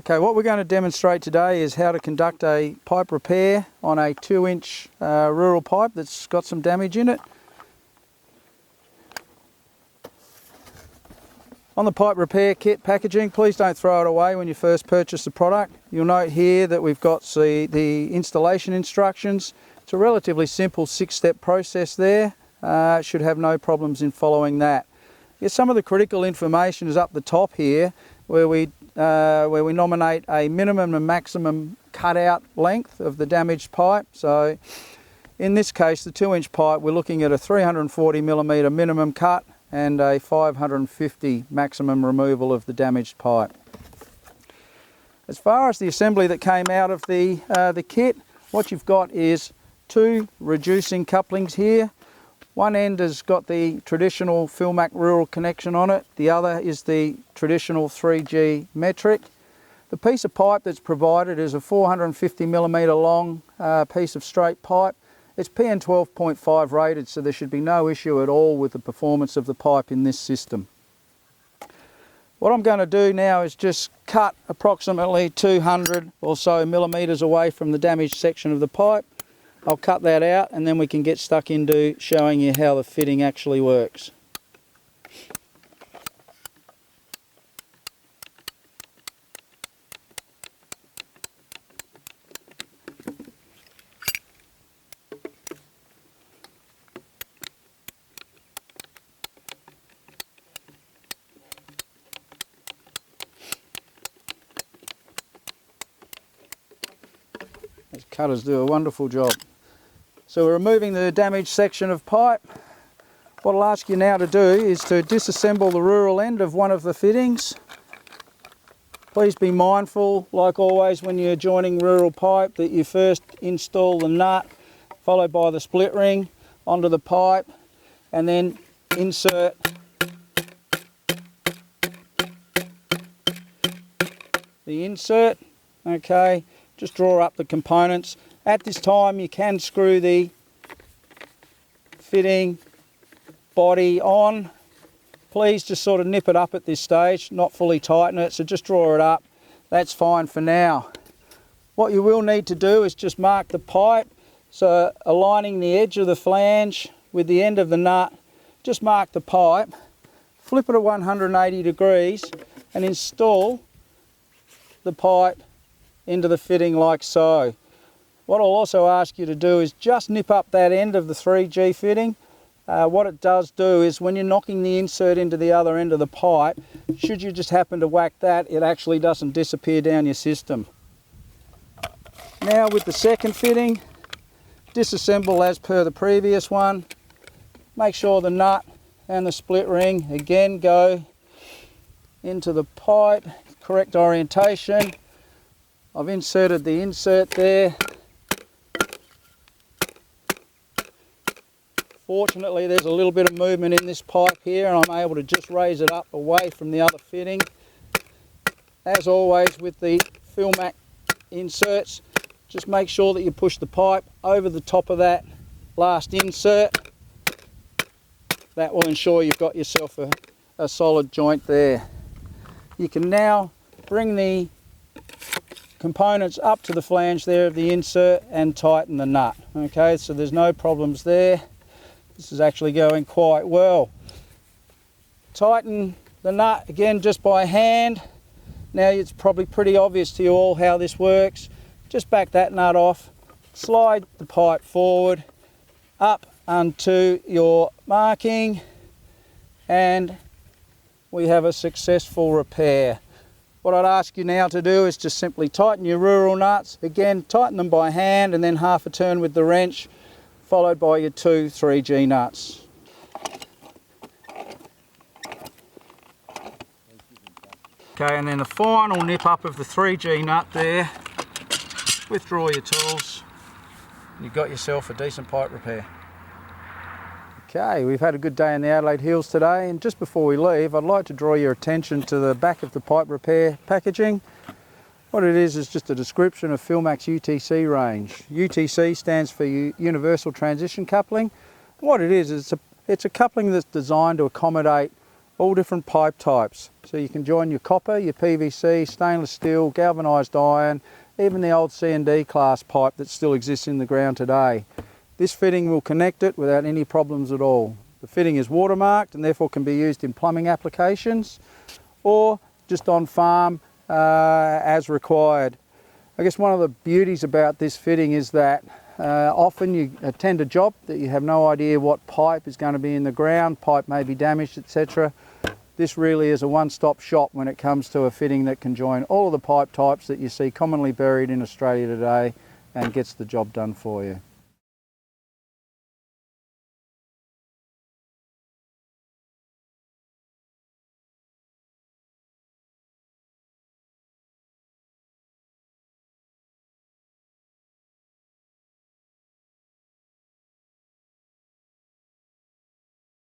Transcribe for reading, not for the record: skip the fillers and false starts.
Okay, what we're going to demonstrate today is how to conduct a pipe repair on a 2-inch rural pipe that's got some damage in it. On the pipe repair kit packaging, please don't throw it away when you first purchase the product. You'll note here that we've got the installation instructions. It's a relatively simple 6-step process there. Should have no problems in following that. Yeah, some of the critical information is up the top here where we nominate a minimum and maximum cutout length of the damaged pipe. So in this case, the 2-inch pipe, we're looking at a 340mm minimum cut and a 550 maximum removal of the damaged pipe. As far as the assembly that came out of the kit, what you've got is 2 reducing couplings here. One end has got the traditional Philmac rural connection on it, the other is the traditional 3G metric. The piece of pipe that's provided is a 450mm long piece of straight pipe. It's PN 12.5 rated, so there should be no issue at all with the performance of the pipe in this system. What I'm going to do now is just cut approximately 200 or so millimetres away from the damaged section of the pipe. I'll cut that out and then we can get stuck into showing you how the fitting actually works. These cutters do a wonderful job. So we're removing the damaged section of pipe. What I'll ask you now to do is to disassemble the rural end of one of the fittings. Please be mindful, like always when you're joining rural pipe, that you first install the nut, followed by the split ring onto the pipe, and then insert the insert. Okay, just draw up the components. At this time you can screw the fitting body on. Please just sort of nip it up at this stage, not fully tighten it, so just draw it up. That's fine for now. What you will need to do is just mark the pipe, so aligning the edge of the flange with the end of the nut, just mark the pipe, flip it at 180 degrees and install the pipe into the fitting like so. What I'll also ask you to do is just nip up that end of the 3G fitting. What it does do is when you're knocking the insert into the other end of the pipe, should you just happen to whack that, it actually doesn't disappear down your system. Now with the second fitting, disassemble as per the previous one. Make sure the nut and the split ring again go into the pipe, correct orientation. I've inserted the insert there. Fortunately there's a little bit of movement in this pipe here and I'm able to just raise it up away from the other fitting. As always with the Philmac inserts, just make sure that you push the pipe over the top of that last insert. That will ensure you've got yourself a solid joint there. You can now bring the components up to the flange there of the insert and tighten the nut. Okay, so there's no problems there. This is actually going quite well. Tighten the nut again just by hand. Now it's probably pretty obvious to you all how this works. Just back that nut off, slide the pipe forward, up onto your marking, and we have a successful repair. What I'd ask you now to do is just simply tighten your rural nuts. Again, tighten them by hand and then half a turn with the wrench, followed by your 2 3G nuts. Okay, and then the final nip up of the 3G nut there. Withdraw your tools. You've got yourself a decent pipe repair. Okay, we've had a good day in the Adelaide Hills today, and just before we leave, I'd like to draw your attention to the back of the pipe repair packaging. What it is just a description of Philmac's UTC range. UTC stands for Universal Transition Coupling. What it is it's a coupling that's designed to accommodate all different pipe types. So you can join your copper, your PVC, stainless steel, galvanised iron, even the old C&D class pipe that still exists in the ground today. This fitting will connect it without any problems at all. The fitting is watermarked and therefore can be used in plumbing applications or just on farm as required. I guess one of the beauties about this fitting is that often you attend a job that you have no idea what pipe is going to be in the ground, pipe may be damaged, etc. This really is a one-stop shop when it comes to a fitting that can join all of the pipe types that you see commonly buried in Australia today and gets the job done for you.